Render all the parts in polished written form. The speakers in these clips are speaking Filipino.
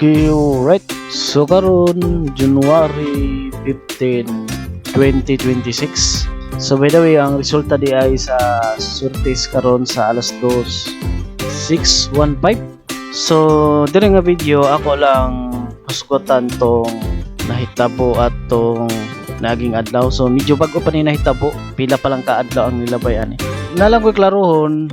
Okay, alright. So karon January 15, 2026. So by the way, ang resulta di ay sa surtis karon sa alas 2:06:15. So diri nga video ako lang pasgutan tong nahitabo at tong naging adlaw. So medyo bago pa ni nahitabo, pila pa lang ka adlaw ang nilabay ani. Nalang ko klarohon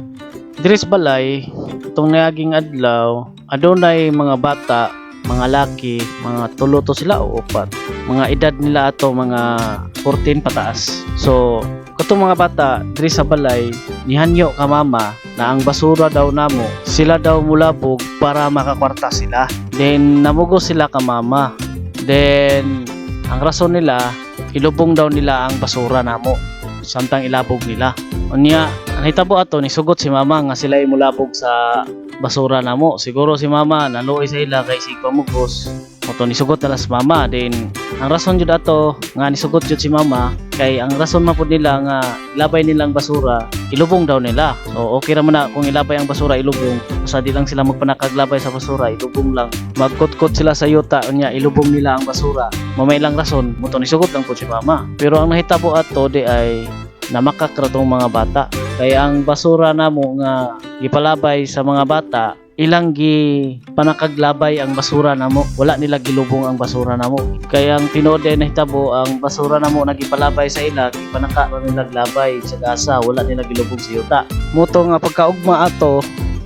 diri sa balay tong naging adlaw, adunay mga bata, mga laki, mga tulo to sila o upat. Mga edad nila ato mga 14 pataas. So katong mga bata diri sa balay nihanyo ka mama na ang basura daw namo sila daw mulabog para makakwarta sila. Then namugo sila ka mama. Then ang rason nila ilubong daw nila ang basura namo samtang ilabog nila. Unya nahitabo ato ni sugot si mama nga sila ay mulabog sa basura namo. Siguro si mama naluoy sa ila kay sig pamugos. Moto ni sugot na si mama. Then ang rason jud ato nga ni sugot jud si mama kay ang rason man pud nila nga ilabay nilang basura ilubong daw nila. So okay ra man na kung ilabay ang basura ilubong. Sa di lang sila magpanakaglabay sa basura ilubong lang. Magkutkot sila sa yuta unya ilubong nila ang basura. Mamay lang rason moto ni sugot lang pud si mama. Pero ang nahitabo ato di ay na makakratong mga bata. Kaya ang basura namo nga gipalabay sa mga bata, ilang gi panakaglabay ang basura namo. Wala nila gilubong ang basura namo. Kaya ang tinuod ay nahitabo ang basura namo nagipalabay sa ila, gipanaka nila glabay sa gasa, wala nila gilubong sa yuta. Moto nga pagkaugma ato,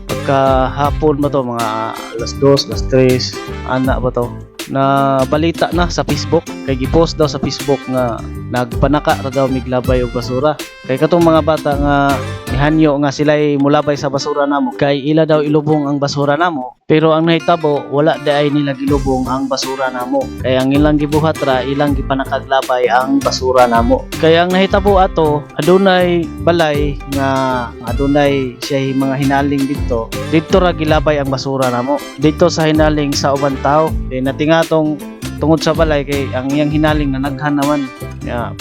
pagkahapon mo to mga alas 2, alas 3, ana ba to? Na balita na sa Facebook kay gipost daw sa Facebook nga nagpanaka ra daw miglabay og basura kay katong mga bata nga nihanyo nga sila'y mulabay sa basura namo kay ila daw ilubong ang basura namo pero ang nahitabo wala ay nila gilubong ang basura namo kay ang ilang gibuhat ra ilang gipanakaglabay ang basura namo kay ang nahitabo ato adunay balay nga adunay siya mga hinaling dito ra gilabay ang basura namo dito sa hinaling sa uban tao natinga tong tungod sa balay kay ang iyang hinaling na naghan naman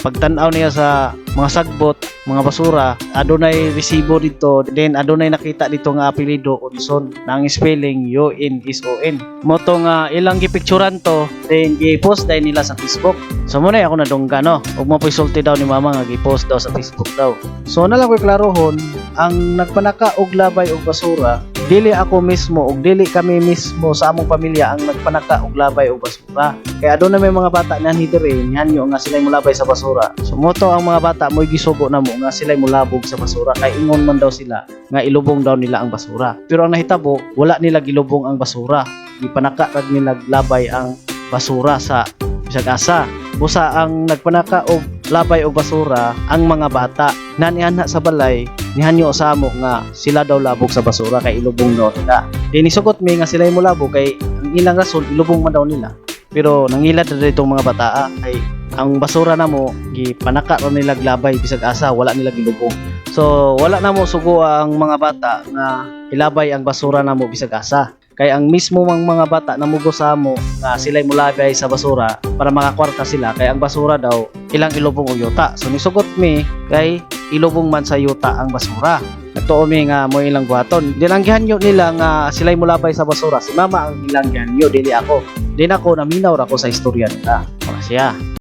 pagtan-aw niya sa mga sagbot mga basura adunay resibo dito then adunay nakita dito nga apelyido Unson na ang spelling UNSON moto nga ilang gipicturan to then gi-post dahil nila sa Facebook so muna ako nadungga no ug mo isulti daw ni mama nga gi-post daw sa Facebook daw so nalang ko klarohon ang nagpanaka og labay og basura dili ako mismo ug dili kami mismo sa among pamilya ang nagpanaka og labay og basura kaya adunay may mga bata na hidire nihanyo nga sila mulabay sa basura so moto ang mga bata mo'y gisugo namo nga sila mulabog sa basura kay ingon man daw sila nga ilubong daw nila ang basura pero ang nahitabo wala nila gilubong ang basura gipanaka rag nila labay ang basura sa bisag asa busa ang nagpanaka og labay og basura ang mga bata naniana sa balay nihanyo sa amo nga sila daw labog sa basura kay ilubong daw nila dinisugot mi nga sila mulabog kay ang ilang rason ilubong man daw nila pero nangilad na dito mga bata kay ang basura namo gipanaka ra nila glabay bisag asa wala nila gilubong so wala namo sugo ang mga bata nga ilabay ang basura namo bisag asa kay ang mismo mga bata namugo sa amo nga sila'y mulabay sa basura para makakwarta sila kay ang basura daw ilang ilubong og yuta so nisugot mi kay ilubong man sa yuta ang basura nagtuo mi nga mo ilang buhaton din ang gihanyo nila nga sila'y mulabay sa basura si mama ang ilang gihanyo dili ako din ako naminaw ra ko sa istorya nila siya